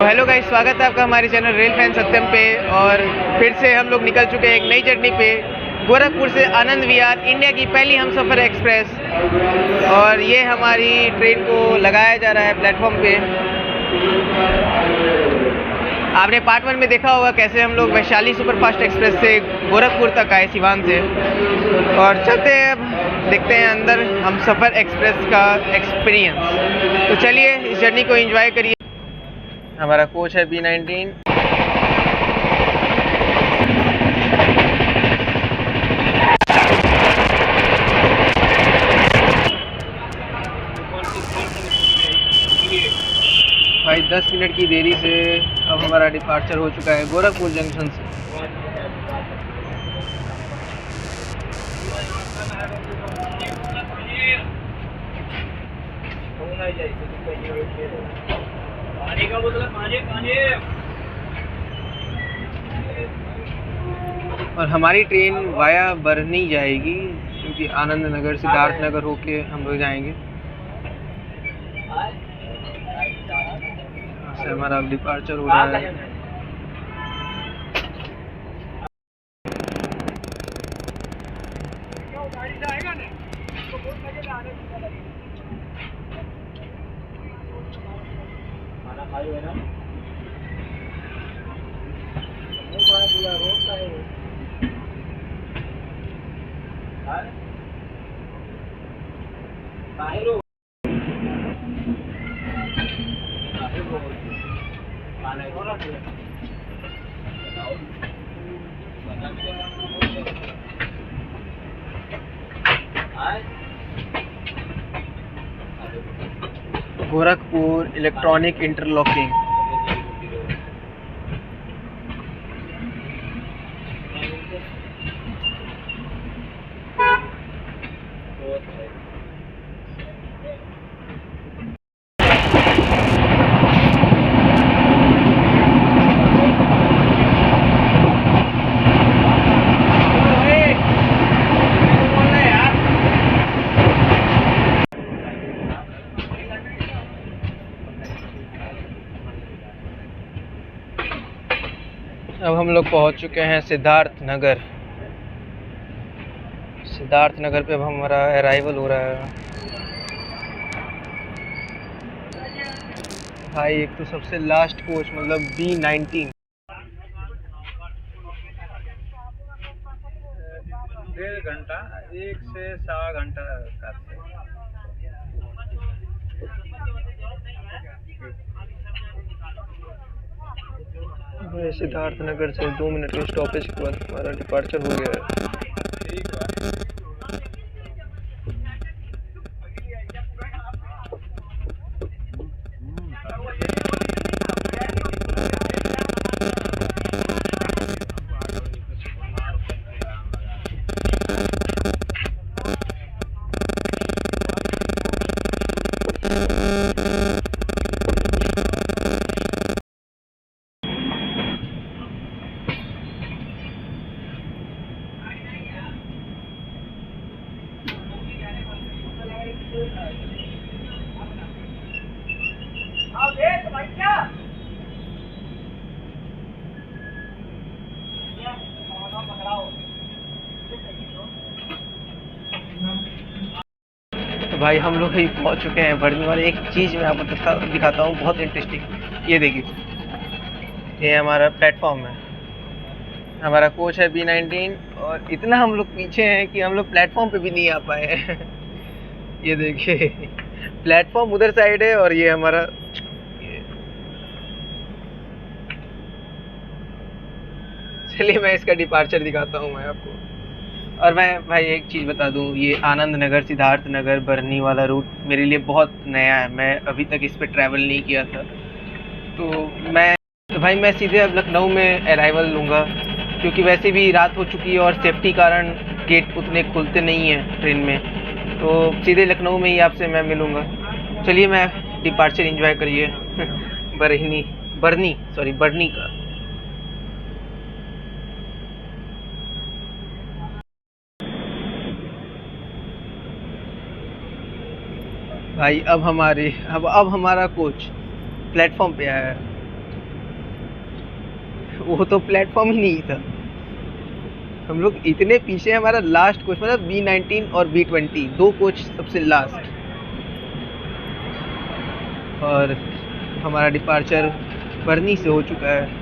Hello guys, स्वागत है आपका हमारे चैनल रेल फैन सत्यम पे। और फिर से हम लोग निकल चुके हैं एक नई जर्नी पे, गोरखपुर से आनंद विहार, इंडिया की पहली हमसफ़र एक्सप्रेस। और ये हमारी ट्रेन को लगाया जा रहा है प्लेटफॉर्म पे। आपने पार्ट 1 में देखा होगा कैसे हम लोग वैशाली सुपरफास्ट एक्सप्रेस से गोरखपुर तक आए सिवान से। और चलते हैं, अब देखते हैं अंदर हमसफ़र एक्सप्रेस का एक्सपीरियंस। तो चलिए इस जर्नी को एंजॉय करिए। हमारा कोच है B19। भाई 10 मिनट की देरी से अब हमारा डिपार्चर हो चुका है गोरखपुर जंक्शन से। और हमारी ट्रेन वाया बरनी जाएगी, क्योंकि आनंद नगर सिद्धार्थ नगर होके हम लोग जाएंगे। से हमारा अब डिपार्चर हो रहा है। Gorakhpur electronic interlocking. अब हम लोग पहुंच चुके हैं सिद्धार्थ नगर। सिद्धार्थ नगर पे अब हमारा अराइवल हो रहा है। भाई एक तो सबसे लास्ट कोच मतलब B19। 1.5 घंटा, 1 से 1.25 घंटा करते। सिद्धार्थ नगर से 2 मिनट के स्टॉपेज के बाद हमारा डिपार्चर हो गया है। तो भाई हम लोग ही पहुंच चुके हैं बर्नी। और एक चीज़ मैं आपको दिखाता हूँ, बहुत इंटरेस्टिंग। ये देखिए, ये हमारा प्लेटफॉर्म है। हमारा कोच है B19। और इतना हम लोग पीछे हैं कि हम लोग प्लेटफॉर्म पे भी नहीं आ पाए हैं। ये देखिए, प्लेटफॉर्म उधर साइड है और ये हमारा। चलिए मैं इसका डिपार्चर दिखाता हूँ मैं आपको। और मैं भाई एक चीज़ बता दूँ, ये आनंद नगर सिद्धार्थ नगर बरनी वाला रूट मेरे लिए बहुत नया है। मैं अभी तक इस पर ट्रैवल नहीं किया था। तो भाई मैं सीधे अब लखनऊ में अराइवल लूँगा, क्योंकि वैसे भी रात हो चुकी है और सेफ्टी कारण गेट उतने खुलते नहीं हैं ट्रेन में। तो सीधे लखनऊ में ही आपसे मैं मिलूँगा। चलिए मैं डिपार्चर एंजॉय करिए। बरनी का। भाई अब हमारा कोच प्लेटफॉर्म पे आया है। वो तो प्लेटफॉर्म ही नहीं था। हम लोग इतने पीछे, हमारा लास्ट कोच मतलब B19 और B20 दो कोच सबसे लास्ट, और हमारा डिपार्चर बरनी से हो चुका है।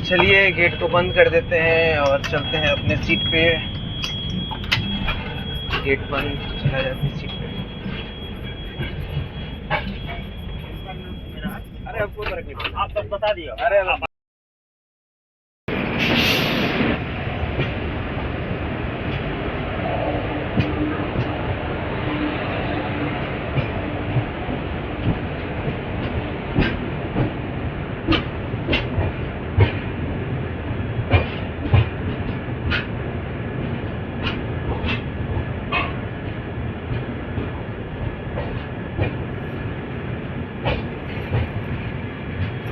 चलिए गेट को बंद कर देते हैं और चलते हैं अपने सीट पे। गेट बंद, चला जाते हैं सीट पे। अरे आपको आप बस बता दिया। अरे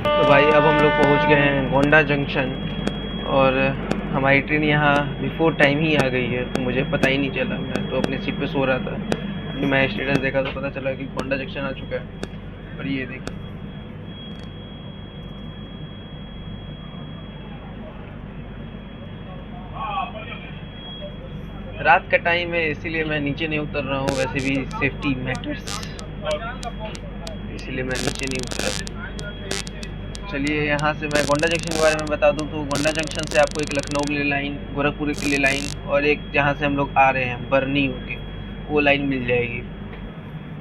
तो भाई अब हम लोग पहुंच गए हैं गोंडा जंक्शन, और हमारी ट्रेन यहाँ बिफोर टाइम ही आ गई है। तो मुझे पता ही नहीं चला, मैं तो अपनी सीट पे सो रहा था। अभी मैं स्टेटस देखा तो पता चला कि गोंडा जंक्शन आ चुका है। और ये देखिए, रात का टाइम है इसीलिए मैं नीचे नहीं उतर रहा हूँ। वैसे भी सेफ्टी मैटर्स, इसीलिए मैं नीचे नहीं उतरा। चलिए यहाँ से मैं गोंडा जंक्शन के बारे में बता दूं तो गोंडा जंक्शन से आपको एक लखनऊ के लिए लाइन, गोरखपुर के लिए लाइन, और एक जहाँ से हम लोग आ रहे हैं बरनी होके, वो लाइन मिल जाएगी।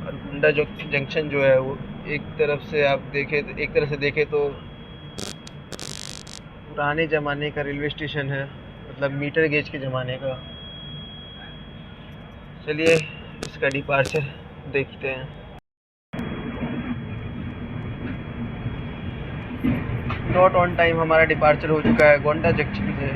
और गोंडा जंक्शन जो है वो एक तरफ से आप देखें तो, एक तरह से देखें तो पुराने ज़माने का रेलवे स्टेशन है, मतलब मीटर गेज के ज़माने का। चलिए इसका डिपार्चर देखते हैं। नॉट ऑन टाइम हमारा डिपार्चर हो चुका है गोंडा जंक्शन से।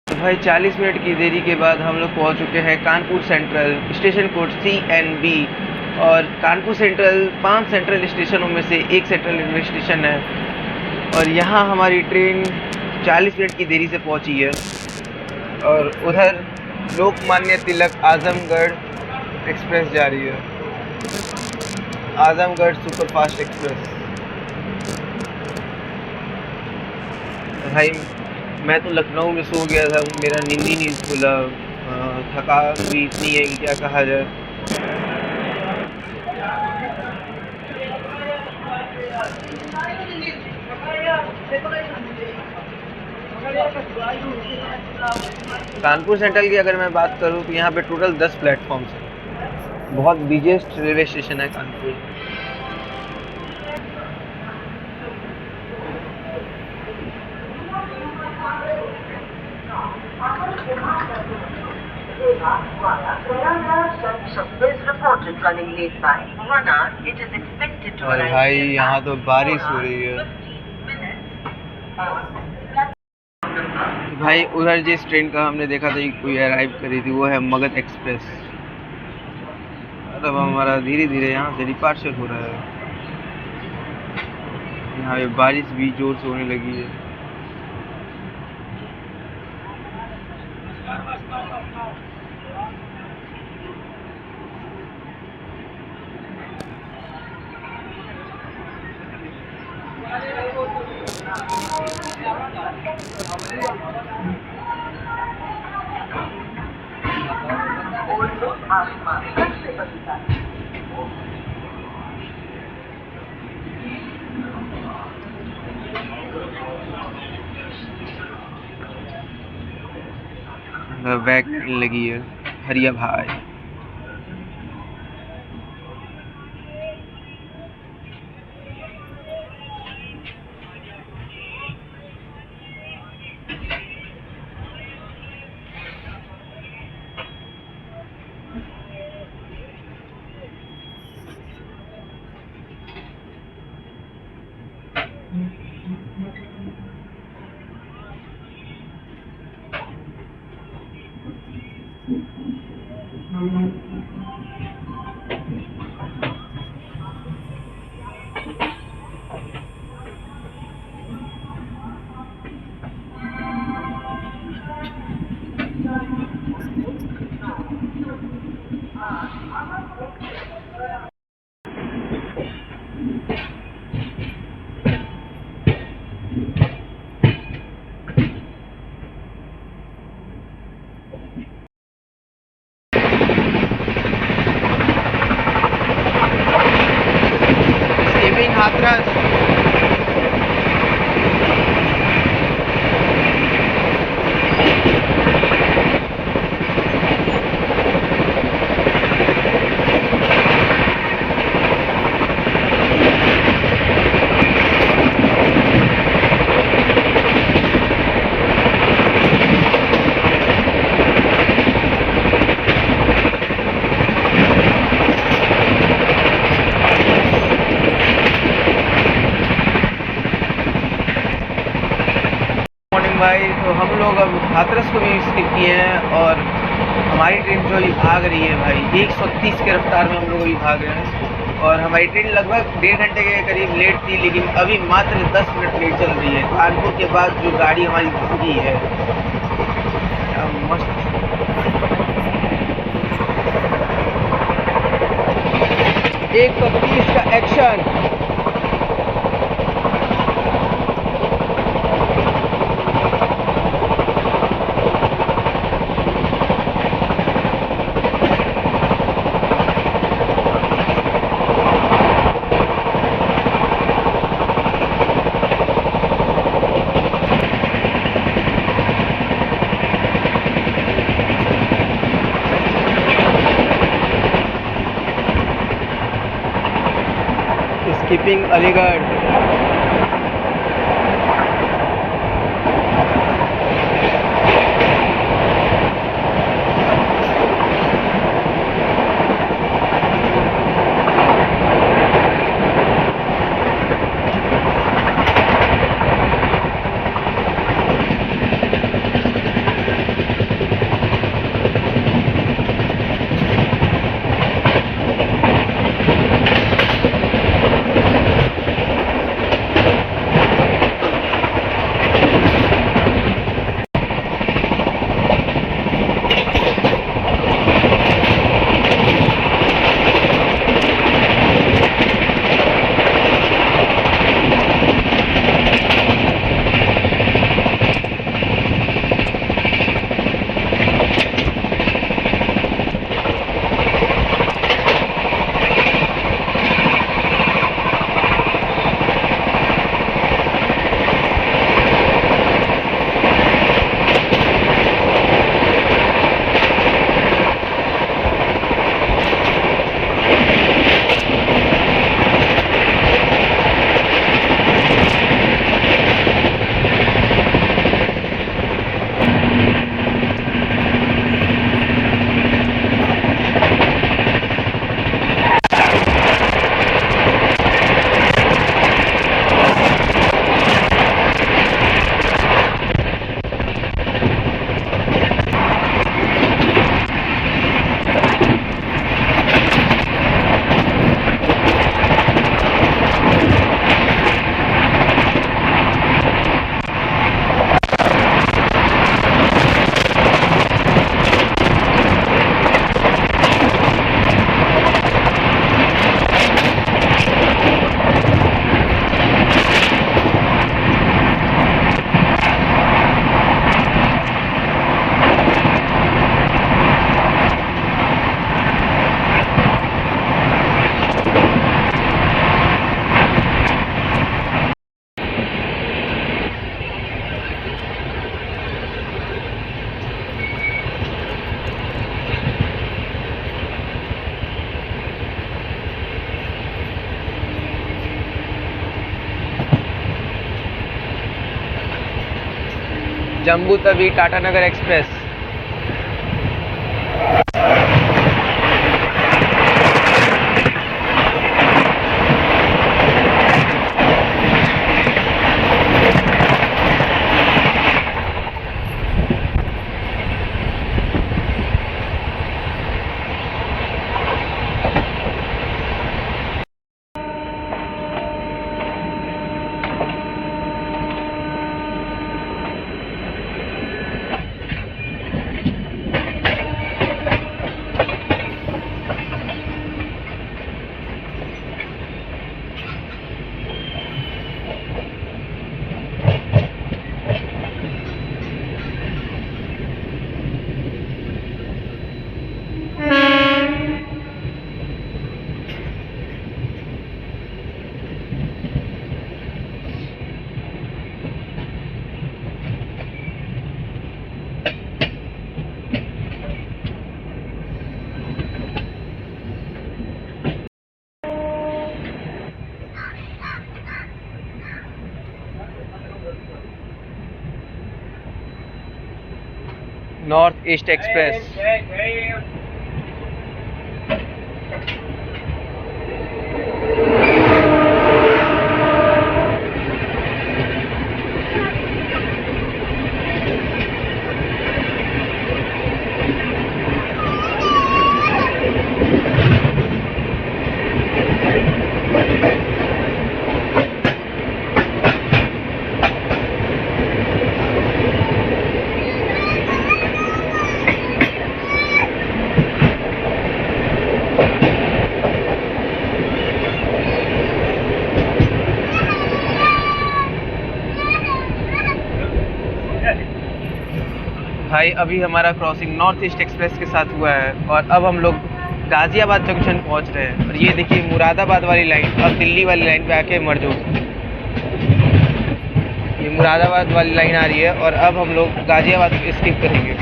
तो भाई 40 मिनट की देरी के बाद हम लोग पहुंच चुके हैं Kanpur central, station code CNB। और कानपुर सेंट्रल 5 सेंट्रल स्टेशनों में से एक सेंट्रल रेलवे स्टेशन है। और यहाँ हमारी ट्रेन 40 मिनट की देरी से पहुंची है। और उधर लोकमान्य तिलक आजमगढ़ एक्सप्रेस जा रही है, आजमगढ़ सुपरफास्ट एक्सप्रेस। भाई मैं तो लखनऊ में सो गया था, मेरा नींद ही नहीं खुला। थकान भी इतनी है कि क्या कहा जाए। कानपुर सेंट्रल की अगर मैं बात करूँ तो यहाँ पे टोटल 10 प्लेटफॉर्म्स हैं। बहुत बिगेस्ट रेलवे स्टेशन है कानपुर। और भाई यहाँ तो बारिश हो रही है। भाई उधर जिस ट्रेन का हमने देखा था कि कोई अराइव करी थी, वो है मगध एक्सप्रेस। मतलब हमारा धीरे धीरे यहाँ से डिपार्चर हो रहा है। यहाँ पे बारिश भी जोर से होने लगी है। बैग लगी है हरिया भाई। हाथरस। भाई तो हम लोग अब हाथरस को भी स्किप किए हैं और हमारी ट्रेन जो अभी भाग रही है भाई 130 की रफ्तार में हम लोग अभी भाग रहे हैं। और हमारी ट्रेन लगभग 1.5 घंटे के करीब लेट थी, लेकिन अभी मात्र 10 मिनट लेट चल रही है। कानपुर के बाद जो गाड़ी हमारी भागी है क्या मस्त। 130 का एक्शन। स्कीपिंग अलीगढ़। जम्मू तवी टाटा नगर एक्सप्रेस। North east express. भाई अभी हमारा क्रॉसिंग नॉर्थ ईस्ट एक्सप्रेस के साथ हुआ है और अब हम लोग गाज़ियाबाद जंक्शन पहुंच रहे हैं। और ये देखिए मुरादाबाद वाली लाइन अब दिल्ली वाली लाइन पे आके मर्ज होगी। ये मुरादाबाद वाली लाइन आ रही है और अब हम लोग गाज़ियाबाद को स्किप करेंगे।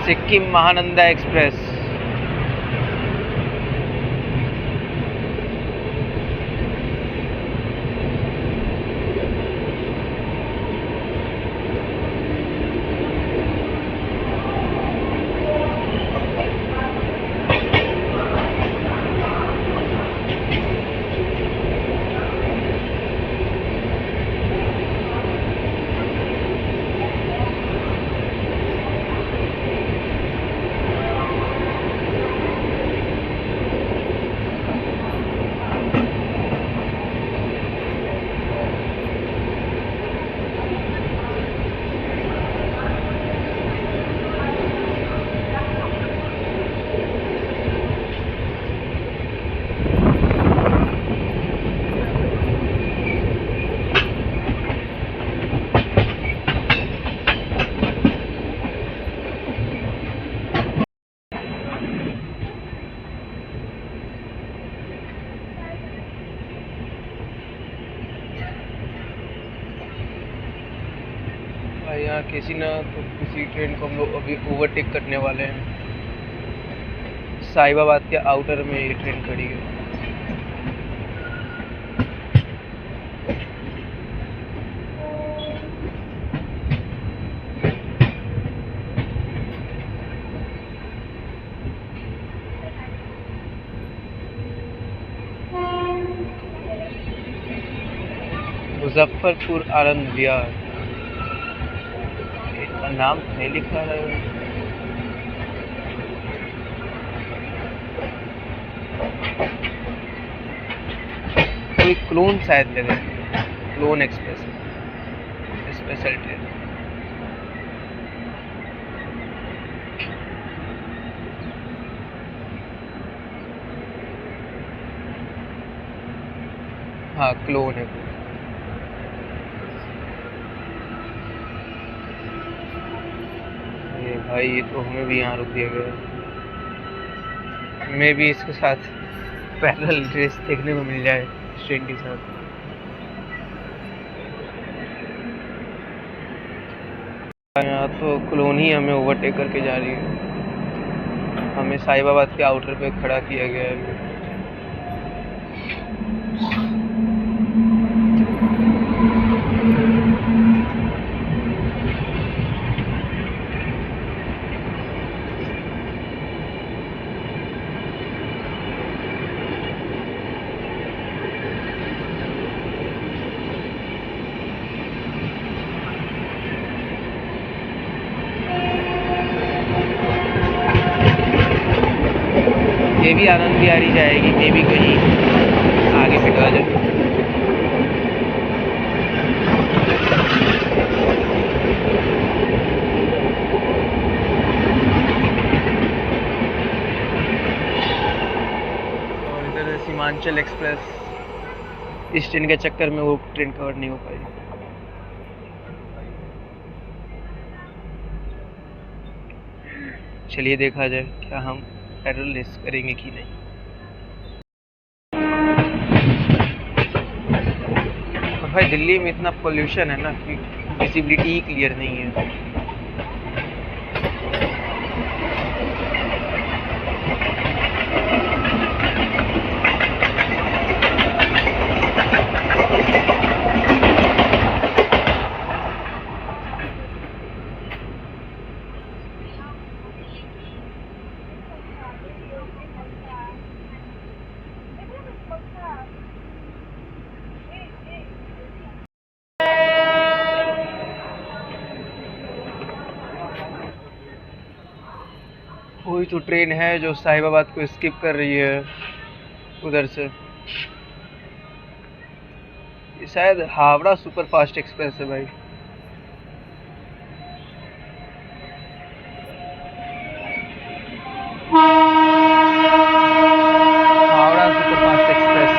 सिक्किम महानंदा एक्सप्रेस। यहाँ किसी ना तो किसी ट्रेन को हम लोग अभी ओवरटेक करने वाले हैं। साहिबाबाद के आउटर में ये ट्रेन खड़ी है। मुजफ्फरपुर आनंद विहार, इनका नाम तो नहीं लिखा है। कोई क्लोन शायद लग रहा है, क्लोन एक्सप्रेस स्पेशल ट्रेन। हाँ क्लोन है। ये भाई ये तो हमें भी यहाँ रुक दिया गया। मैं भी इसके साथ पैरेलल रेस देखने को मिल जाए इस ट्रेन के साथ। यहाँ तो कॉलोनी हमें ओवरटेक करके जा रही है। हमें साहिबाबाद के आउटर पे खड़ा किया गया है। ये भी आनंद विहार ही जाएगी, ये भी कहीं आगे पिटवा जाए। और इधर सीमांचल एक्सप्रेस, इस ट्रेन के चक्कर में वो ट्रेन कवर नहीं हो पाई। चलिए देखा जाए क्या हम पैरेलल रेस करेंगे कि नहीं। और भाई दिल्ली में इतना पोल्यूशन है ना कि विजिबिलिटी ही क्लियर नहीं है। कोई तो ट्रेन है जो साहिबाबाद को स्किप कर रही है उधर से। ये शायद हावड़ा सुपरफास्ट एक्सप्रेस है भाई। Howrah superfast express.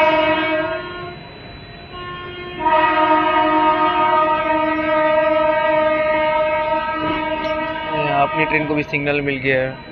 अपनी ट्रेन को भी सिग्नल मिल गया है।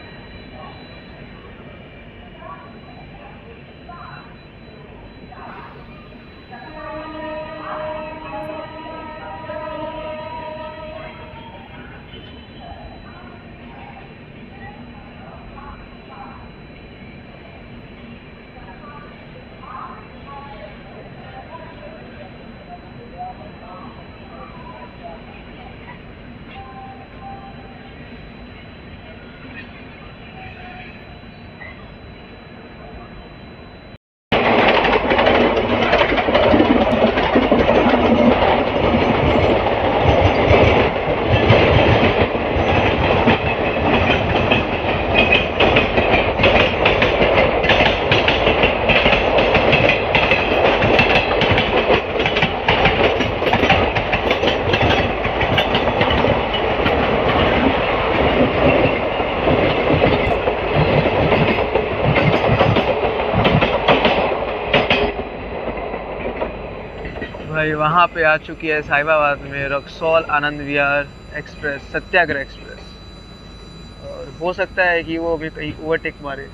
भाई वहाँ पे आ चुकी है साहिबाबाद में रक्सौल आनंद विहार एक्सप्रेस, सत्याग्रह एक्सप्रेस। और हो सकता है कि वो भी कहीं ओवरटेक मारे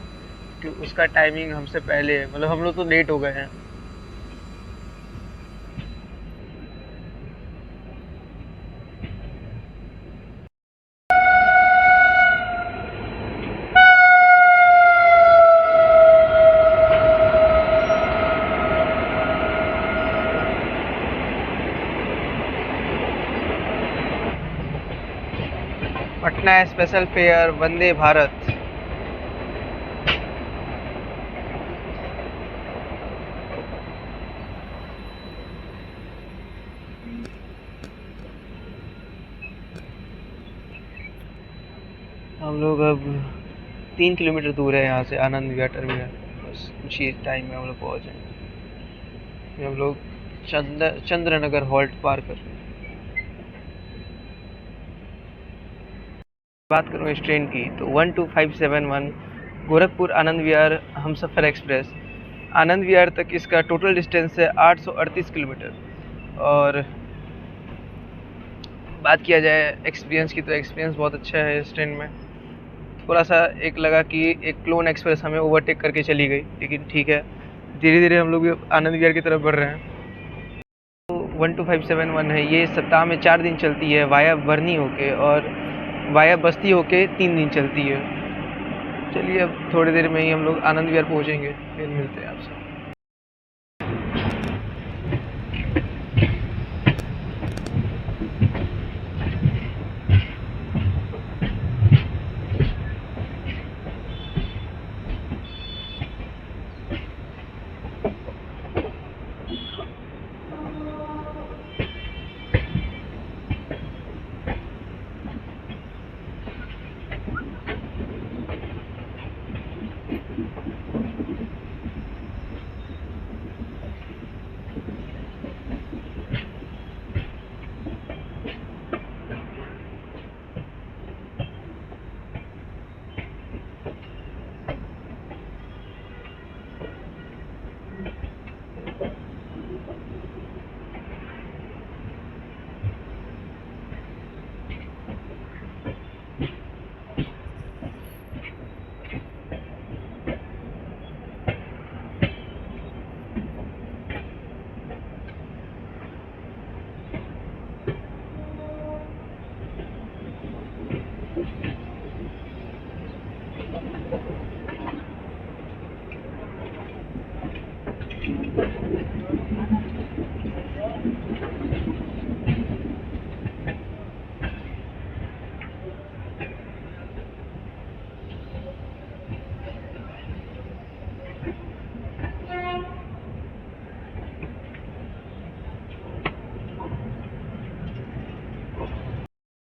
कि उसका टाइमिंग हमसे पहले है, मतलब हम लोग तो लेट हो गए हैं। Patna special fair Vande Bharat. हम लोग अब 3 किलोमीटर दूर है यहाँ से आनंद विहार टर्मिनल। बस कुछ ही टाइम में हम लोग पहुँच जाएंगे। हम लोग चंद्रनगर हॉल्ट पार कर रहे हैं। बात करूँ इस ट्रेन की तो 12571 गोरखपुर आनंद विहार हमसफ़र एक्सप्रेस। आनंद विहार तक इसका टोटल डिस्टेंस है 838 किलोमीटर। और बात किया जाए एक्सपीरियंस की तो एक्सपीरियंस बहुत अच्छा है इस ट्रेन में। थोड़ा सा एक लगा कि एक क्लोन एक्सप्रेस हमें ओवरटेक करके चली गई, लेकिन ठीक है, धीरे धीरे हम लोग भी आनंद विहार की तरफ बढ़ रहे हैं। तो 12571 है, ये सप्ताह में 4 दिन चलती है वाया बरनी होके, और वाया बस्ती होके 3 दिन चलती है। चलिए अब थोड़ी देर में ही हम लोग आनंद विहार पहुँचेंगे, फिर मिलते हैं आपसे।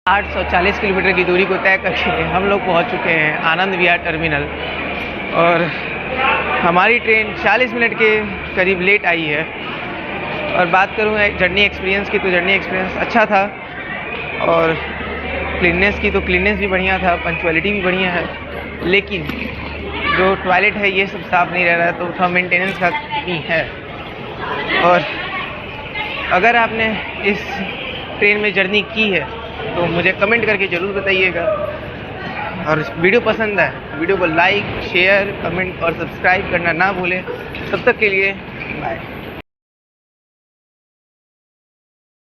840 किलोमीटर की दूरी को तय करके हम लोग पहुंच चुके हैं आनंद विहार टर्मिनल। और हमारी ट्रेन 40 मिनट के करीब लेट आई है। और बात करूँ जर्नी एक्सपीरियंस की तो जर्नी एक्सपीरियंस अच्छा था, और क्लीननेस की तो क्लीननेस भी बढ़िया था, पंक्चुअलिटी भी बढ़िया है। लेकिन जो टॉयलेट है ये सब साफ़ नहीं रह रहा है, तो थोड़ा मेंटेनेंस का कमी है। और अगर आपने इस ट्रेन में जर्नी की है तो मुझे कमेंट करके ज़रूर बताइएगा। और वीडियो पसंद है वीडियो को लाइक, शेयर, कमेंट और सब्सक्राइब करना ना भूलें। तब तक के लिए बाय।